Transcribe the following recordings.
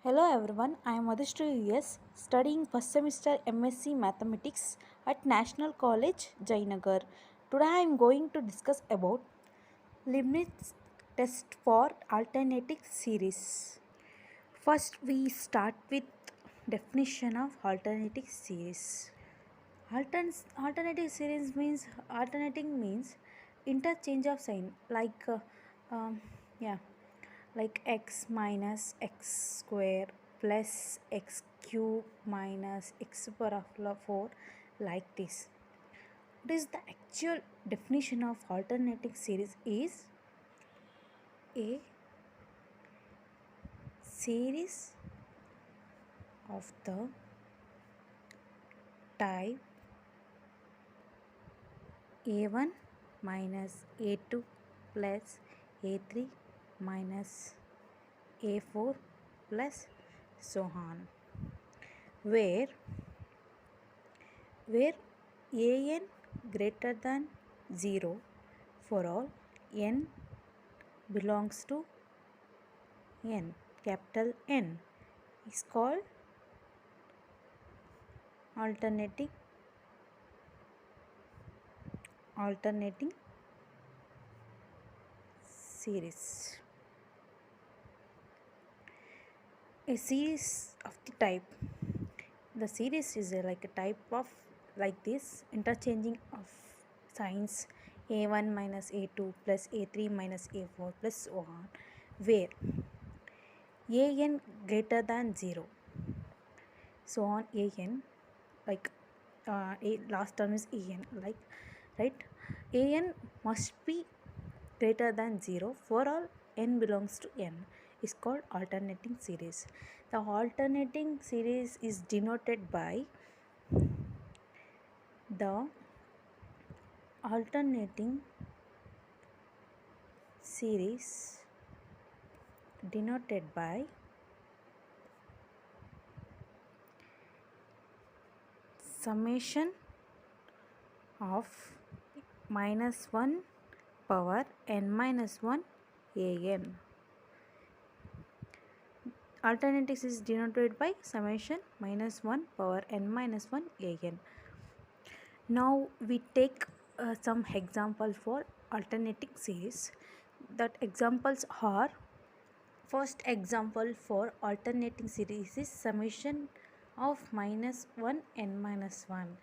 Hello everyone, I am Adhishri US, studying first semester MSc Mathematics at National College, Jainagar. Today I am going to discuss about Leibniz test for alternating series. First we start with definition of alternating series. Alternating series means alternating means interchange of sign um, yeah like x minus x square plus x cube minus x power of 4 like this. What is the actual definition of alternating series is a series of the type a1 minus a2 plus a3 minus a4 plus so on, where where an greater than 0 for all n belongs to n, capital N, is called alternating series. A series of the type, the series is like a type of like this interchanging of signs a1 minus a2 plus a3 minus a4 plus so on, where an greater than 0 so on an, like a last term is an, like, right, an must be greater than 0 for all n belongs to n, is called alternating series. The alternating series is denoted by the alternating series denoted by summation of minus 1 power n minus 1 an. Alternating is denoted by summation minus 1 power n minus 1 an. Now we take some example for alternating series. That examples are, first example for alternating series is summation of minus 1 n minus 1.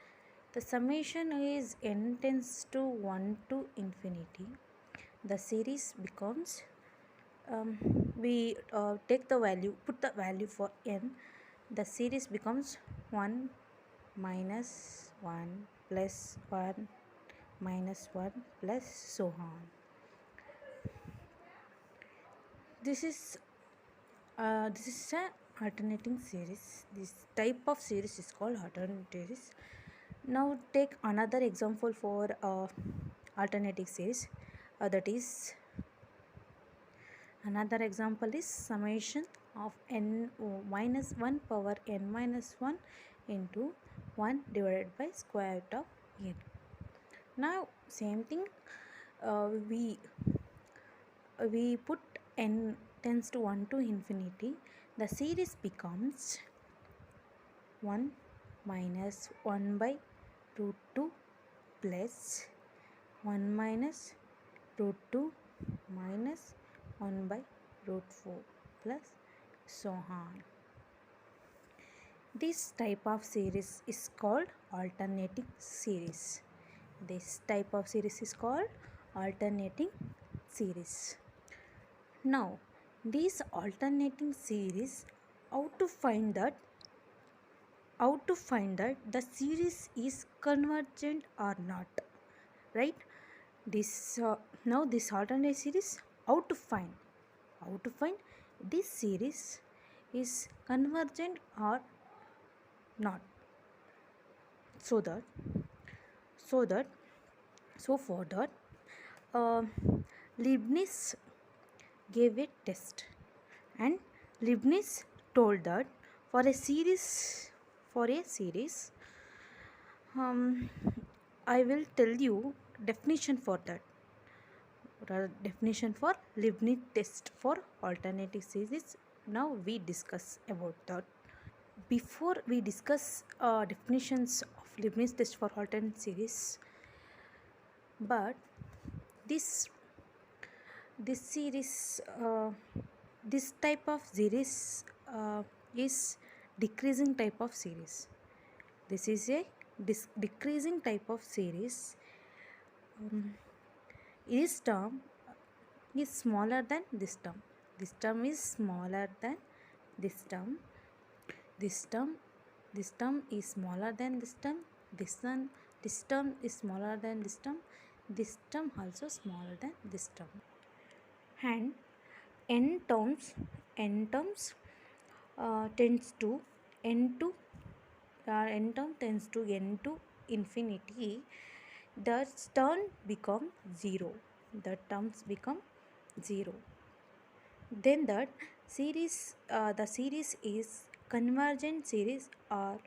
The summation is n tends to 1 to infinity. The series becomes, we take the value, put the value for n, the series becomes 1 minus 1 plus 1 minus 1 plus so on. This is a alternating series. This type of series is called alternating series. Now take another example for alternating series. That is, another example is summation of n minus 1 power n minus 1 into 1 divided by square root of n. Now same thing, we put n tends to 1 to infinity. The series becomes 1 minus 1 by root 2 plus 1 minus root 2 minus 1 by root 4 plus so on. This type of series is called alternating series. This type of series is called alternating series. Now, these alternating series, how to find that the series is convergent or not, right? This now this alternate series, how to find this series is convergent or not, so for that, uh, Leibniz gave a test, and Leibniz told that for a series, um, I will tell you definition for that. Definition for Leibniz test for alternating series Now we discuss about that. Before we discuss definitions of Leibniz test for alternate series, but this this series this type of series is decreasing type of series. This is a decreasing type of series. This term is smaller than this term. This term is smaller than this term. This term, this term is smaller than this term. This term is smaller than this term. This term also smaller than this term. And n terms tends to n term tends to n to infinity. The term become 0. The terms become 0. Then that series, the series is convergent series, or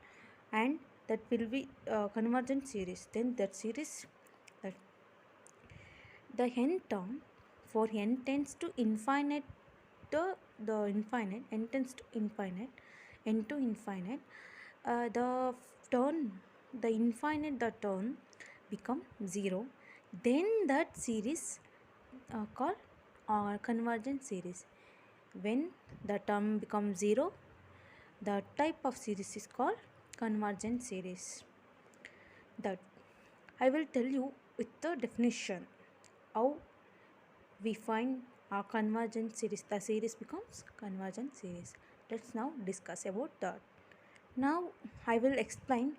and that will be convergent series. Then that series, that the n term for n tends to infinite, the infinite n tends to infinite, n to infinite, the term, the infinite, the term become 0. Then that series called convergent series. When the term becomes 0, the type of series is called convergent series. That I will tell you with the definition how we find a convergent series. The series becomes convergent series. Let's now discuss about that. Now I will explain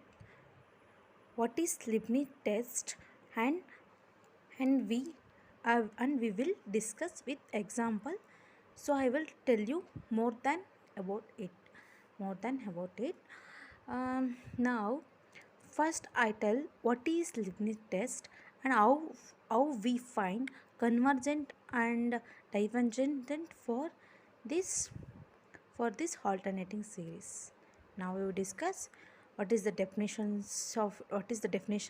what is Leibniz test, and we will discuss with example. So I will tell you more than about it. Now first I tell what is Leibniz test and how we find convergent and divergent this this alternating series. Now we will discuss what is the definition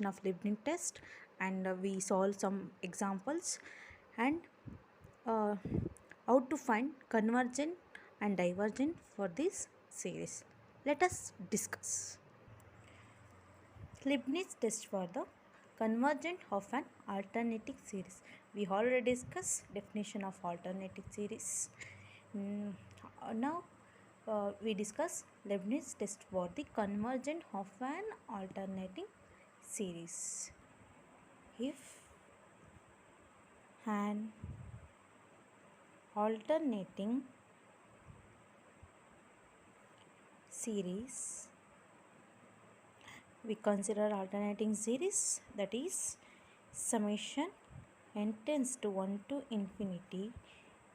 of Leibniz test, and we solve some examples, and uh, how to find convergent and divergent for this series. Let us discuss. Leibniz test for the convergent of an alternating series. We already discussed definition of alternating series. Now we discuss Leibniz test for the convergent of an alternating series. If an alternating series, we consider alternating series, that is summation n tends to 1 to infinity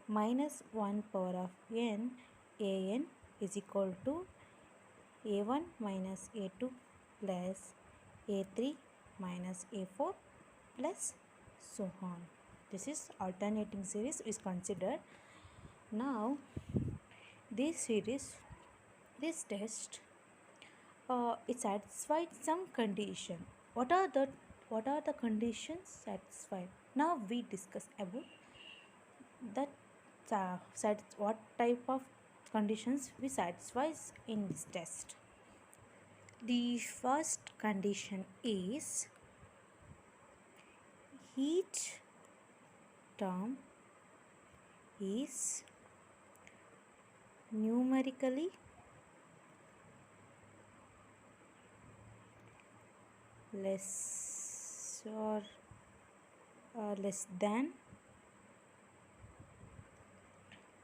minus 1 power of n, a n is equal to a1 minus a2 plus a3 minus a4 plus so on. This is alternating series is considered. Now this series, this test, it satisfied some condition. What are the conditions satisfied? Now we discuss about that what type of conditions we satisfies in this test. The first condition is each term is numerically less or less than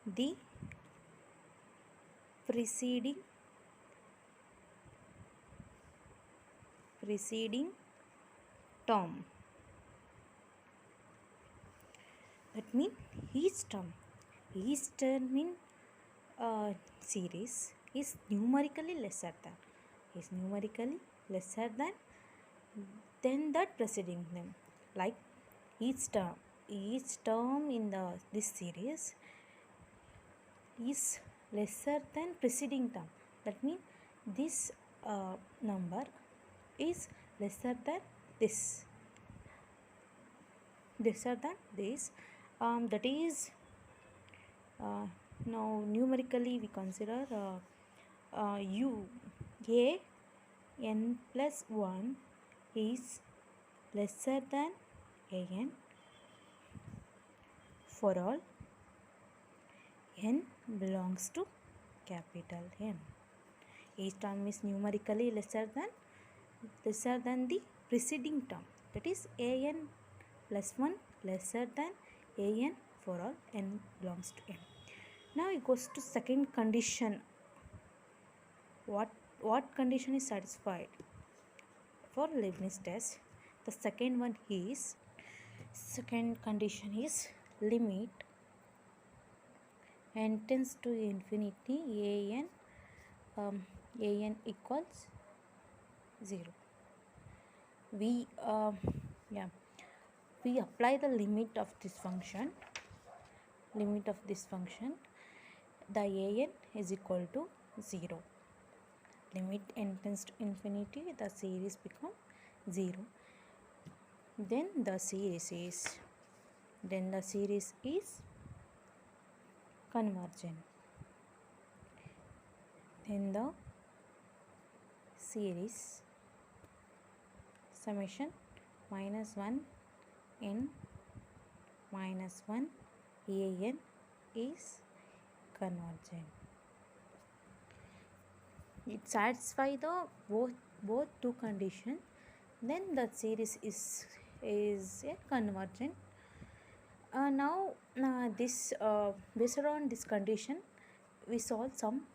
the preceding term. That means each term in series is numerically lesser than that preceding them. Like each term in this series is lesser than preceding term. That means this number is lesser than this. That is Now numerically we consider u a n plus 1 is lesser than a n for all n belongs to capital M. Each term is numerically lesser than the preceding term, that is a n plus 1 lesser than a n for all n belongs to M. Now it goes to second condition. What condition is satisfied for Leibniz test? The second condition is limit n tends to infinity a n equals 0. We apply the limit of this function. The a n is equal to 0. Limit n tends to infinity, the series become 0. Then the series is convergent. Then the series summation minus 1 n minus 1 a n is convergent. It satisfies the both two conditions. Then the series is a convergent. Now this based on this condition, we solve some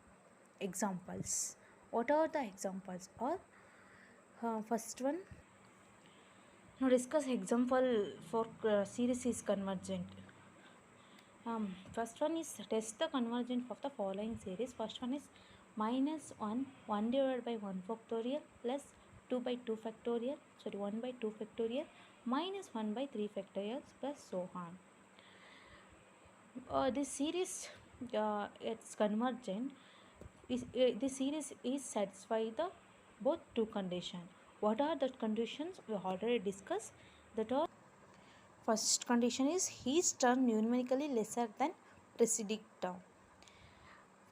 examples. What are the examples? Or first one, now discuss example for series is convergent. First one is test the convergence of the following series. First one is minus 1 divided by 1 factorial plus 2 by 2 factorial, 1 by 2 factorial minus 1 by 3 factorial plus so on. This series it's convergent. This series is satisfy the both two conditions. What are the conditions? We already discussed. That are, first condition is each term numerically lesser than preceding term.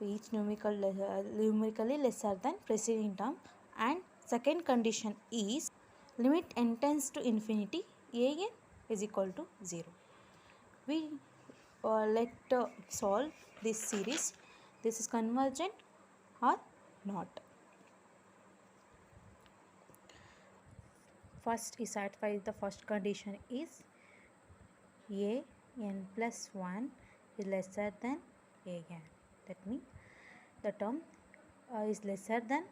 Each numerically lesser than preceding term. And second condition is limit n tends to infinity a n is equal to 0. We let solve this series. This is convergent or not. First is satisfies the first condition is a n plus 1 is lesser than a n. That means the term is lesser than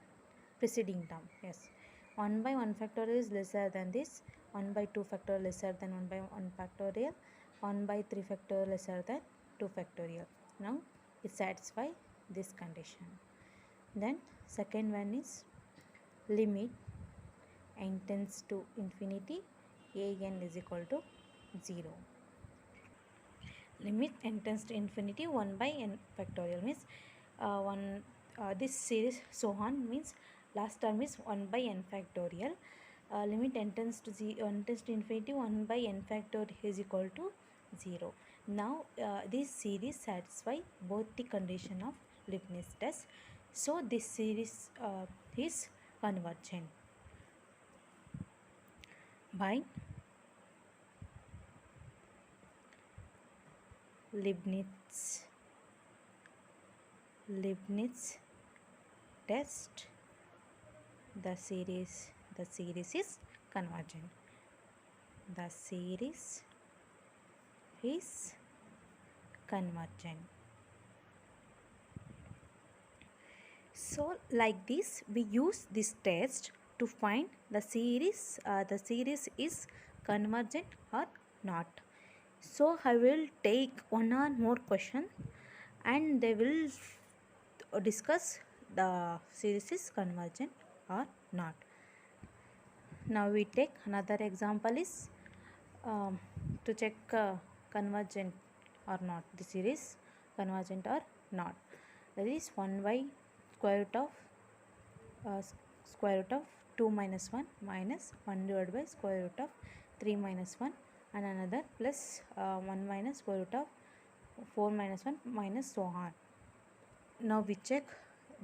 preceding term. Yes, 1 by 1 factorial is lesser than this, 1 by 2 factorial lesser than 1 by 1 factorial, 1 by 3 factorial lesser than 2 factorial. Now it satisfies this condition. Then second one is limit n tends to infinity a n is equal to 0. Limit n tends to infinity 1 by n factorial means this series so on means last term is 1 by n factorial. Limit n tends to infinity 1 by n factorial is equal to 0. Now this series satisfy both the condition of Leibniz test. So this series is convergent by Leibniz test. The series is convergent. The series is convergent. So like this we use this test to find the series is convergent or not. So I will take one or more question and they will discuss the series is convergent or not. Now we take another example is to check convergent or not, the series convergent or not. That is 1 by square root of 2 minus 1 minus 1 divided by square root of 3 minus 1 and another plus 1 minus square root of 4 minus 1 minus so on. Now we check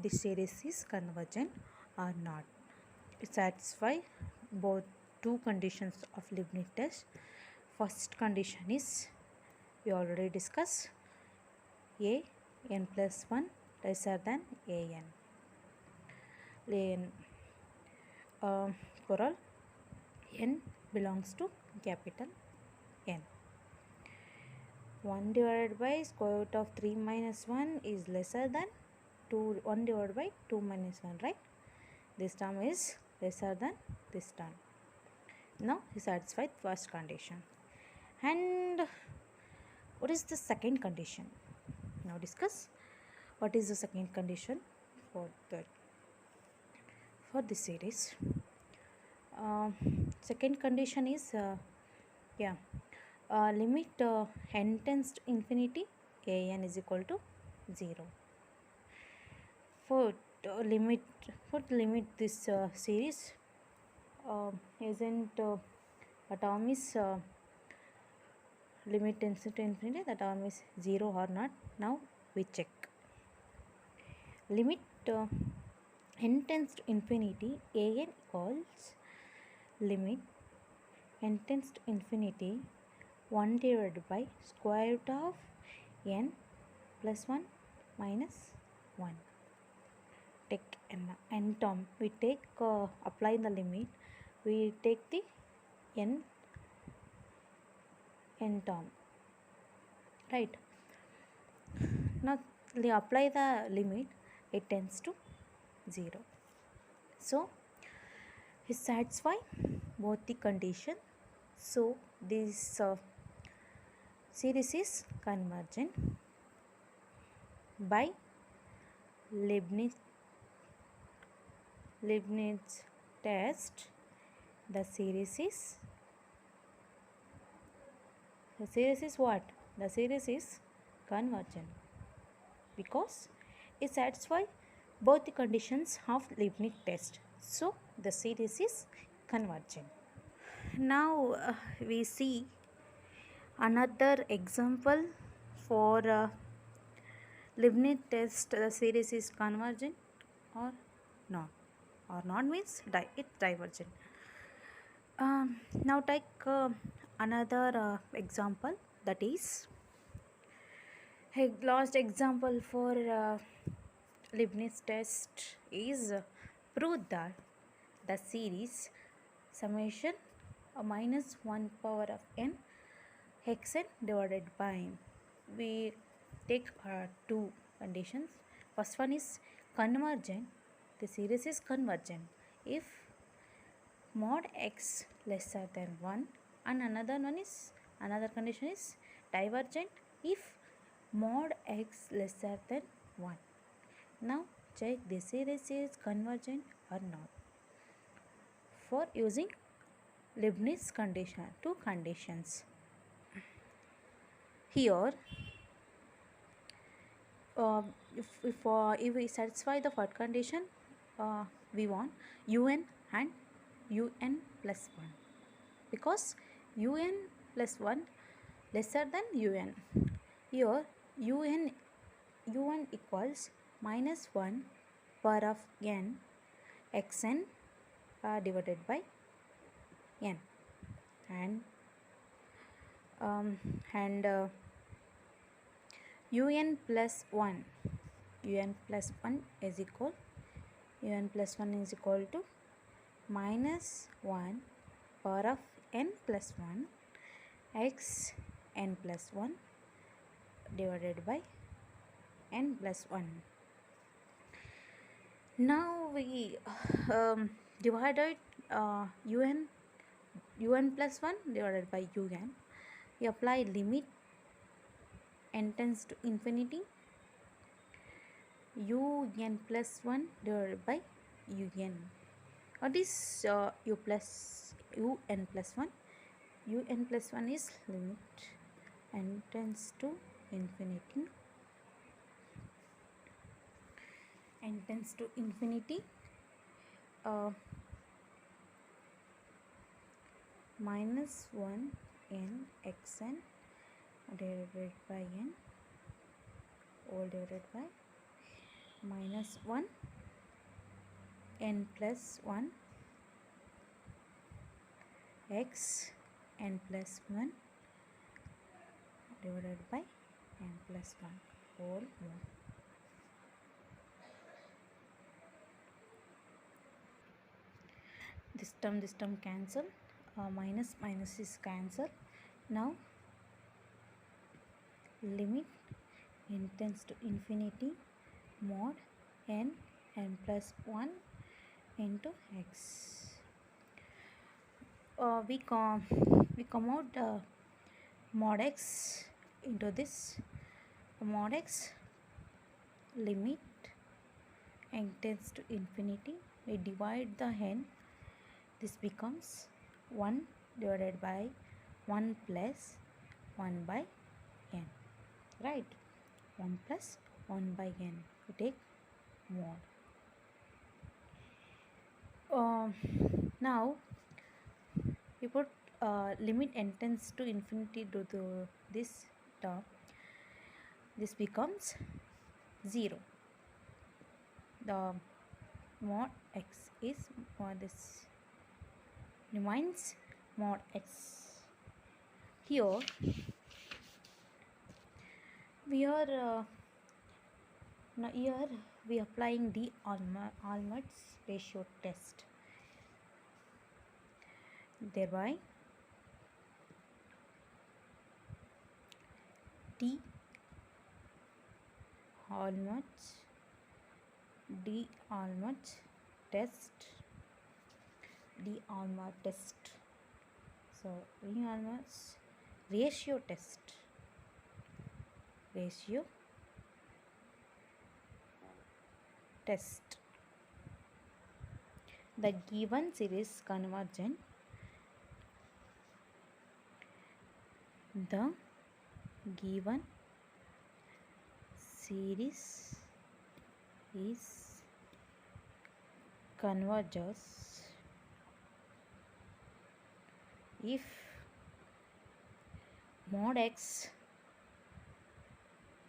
the series is convergent or not. It satisfies both two conditions of Leibniz test. First condition is we already discussed, a n plus 1 lesser than a n. For all n belongs to capital N. 1 divided by square root of 3 minus 1 is lesser than 1 divided by 2 minus 1, right? This term is lesser than this term. Now we satisfied first condition. And what is the second condition? Now discuss what is the second condition for this series. Second condition is limit n tends to infinity, a n is equal to 0. For limit this series, isn't a term is limit tends to infinity, the term is 0 or not. Now we check. Limit n tends to infinity, a n equals limit n tends to infinity 1 divided by square root of n plus 1 minus 1. Take n term. We take apply the limit. We take the n term. Right. Now we apply the limit. It tends to 0. So it satisfy both the condition. So this series is convergent by Leibniz test. The series is what? The series is convergent because it satisfies both the conditions of Leibniz test. So the series is convergent. Now we see another example for Leibniz test. The series is convergent or not. Or not means it's divergent. Now take another example, that is a last example for Leibniz test is prove that the series summation minus 1 power of n xn divided by, we take two conditions. First one is convergent. The series is convergent if mod x lesser than 1, and another condition is divergent if mod x lesser than 1. Now check the series is convergent or not. For using Leibniz condition, two conditions. Here if we satisfy the first condition, we want un and un plus 1 because un plus 1 lesser than un. Here un equals minus 1 power of n xn divided by n, and un plus 1 is equal to minus 1 power of n plus 1 x n plus 1 divided by n plus 1. Now we divided un plus 1 divided by un. We apply limit n tends to infinity un plus 1 divided by un. What is un plus 1? Un plus 1 is limit n tends to infinity minus 1 n xn divided by n whole divided by minus 1 n plus 1 x n plus 1 divided by n plus 1 whole more. This term cancel, minus is cancel. Now limit n tends to infinity mod n plus 1 into x. We come out mod x into this mod x, limit n tends to infinity, we divide the n, this becomes 1 divided by 1 plus 1 by n, right? 1 plus 1 by n, we take mod. Now we put limit n tends to infinity to this term, this becomes 0. The mod x is this remains mod x. Here we are now here we applying the Allmann's ratio test, thereby D Allmann's test, so D Allmann's ratio test, the given series convergent, the given series is converges if mod x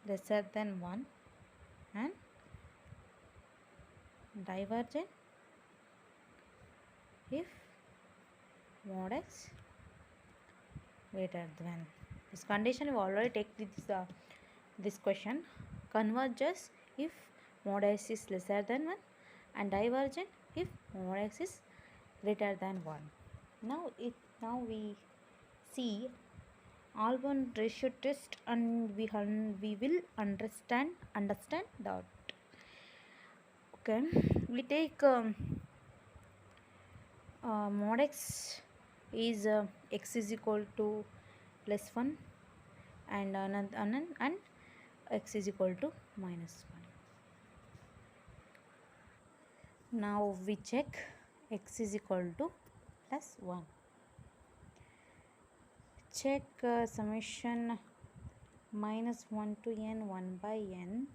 lesser than 1 and divergent if mod x greater than. This condition we already take this question. Converges if mod x is lesser than 1 and divergent if mod x is greater than 1. Now we see Allman ratio test, and we will understand that. Okay, we take mod x is x is equal to plus 1 and x is equal to minus 1. Now we check x is equal to plus 1. Check summation minus 1 to n 1 by n.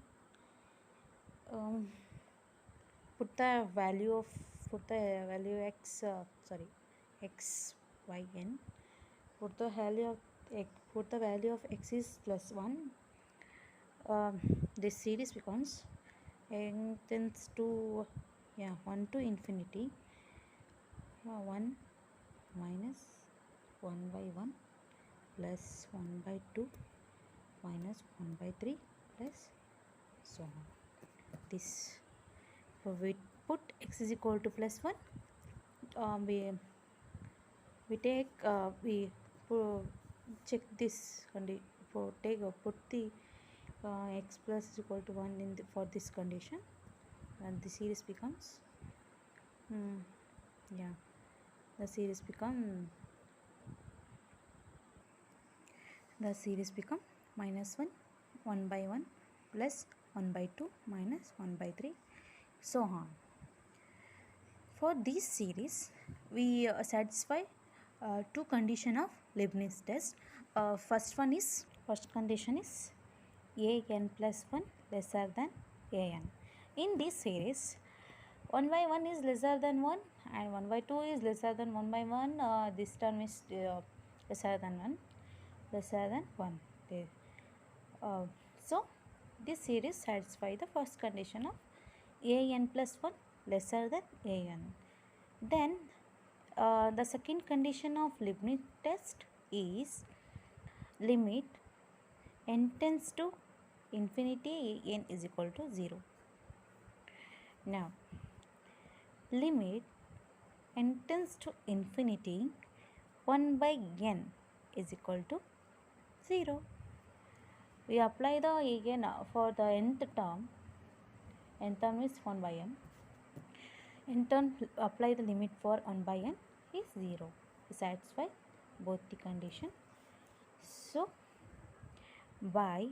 Put the value x x by n. Put the value of x is plus 1. This series becomes n tends to 1 to infinity, 1 minus 1 by 1 plus 1 by 2 minus 1 by 3 plus so on. This, so we put x is equal to plus 1. We take check this condition. Put the x plus is equal to 1 in for this condition, and the series becomes the series become minus 1 1 by 1 plus 1 by 2 minus 1 by 3 so on. For this series we satisfy two condition of Leibniz test. First condition is a n plus 1 lesser than a n. In this series 1 by 1 is lesser than 1 and 1 by 2 is lesser than 1 by 1. This term is lesser than 1. So This series satisfies the first condition of an plus 1 lesser than an. Then the second condition of Leibniz test is limit n tends to infinity n is equal to 0. Now limit n tends to infinity 1 by n is equal to 0. We apply the again for the nth term is 1 by n. In turn apply the limit for 1 by n is 0. We satisfy both the condition. So by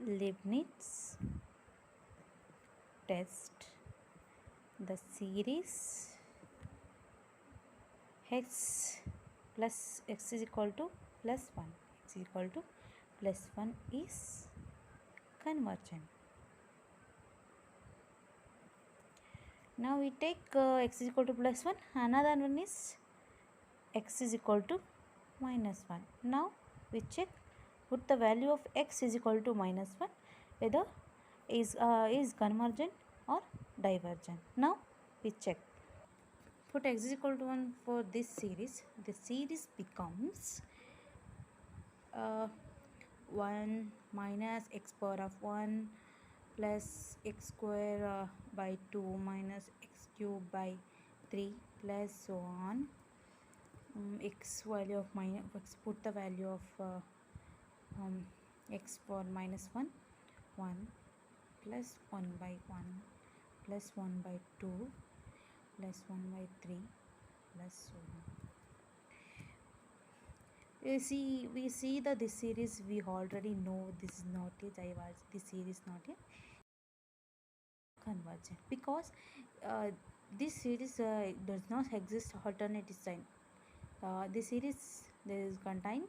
Leibniz test, the series x plus x is equal to plus 1, x is equal to plus 1 is convergent. Now we take x is equal to plus 1, another one is x is equal to minus 1. Now we check, put the value of x is equal to minus 1 whether is convergent or divergent. Now we check. Put x is equal to 1 for this series. The series becomes 1 minus x power of 1 plus x square by 2 minus x cube by 3 plus so on. X value of minus x, put the value of x for minus 1 plus 1 by 1 plus 1 by 2 plus 1 by 3 plus so on. We see that this series we already know this is not a this series not a convergent because this series does not exist alternative sign. This series that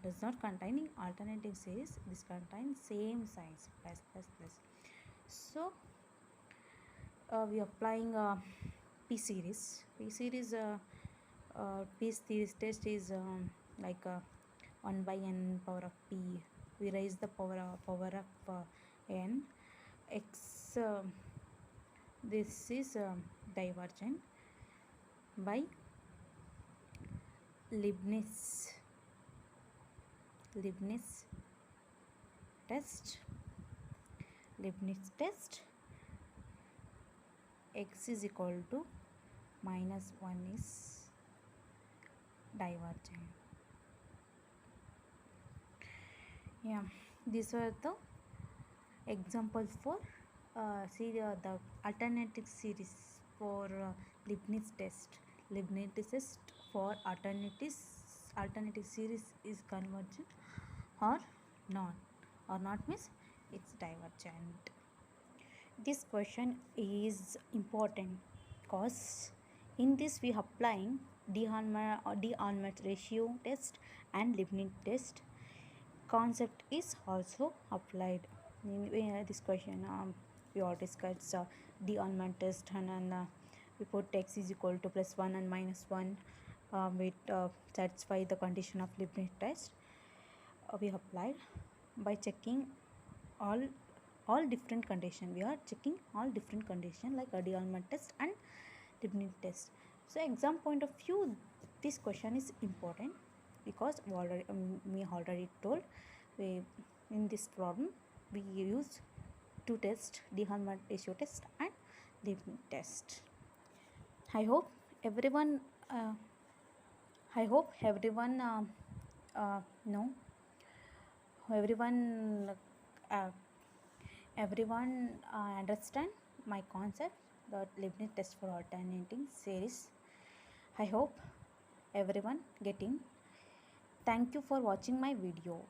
does not contain alternative series. This contains same signs plus plus plus. So we are applying p series. P series test is like 1 by n power of p. We raise the power of n. X this is divergent by Leibniz test. X is equal to minus 1 is divergent. Yeah, these are the examples for the alternative series for Leibniz test. Leibniz test for alternative series is convergent or not means it's divergent. This question is important because in this we applying D'Alembert ratio test and Leibniz test. Concept is also applied in this question. We all discussed D'Alembert test and we put x is equal to plus 1 and minus 1 with satisfy the condition of Leibniz test. We applied by checking all different condition. We are checking all different condition like a D'Alembert test and Leibniz test. So exam point of view, this question is important because we already told in this problem we use two tests, D'Alembert ratio test and Leibniz test. I hope everyone know everyone understand my concept, the Leibniz test for alternating series. I hope everyone getting. Thank you for watching my video.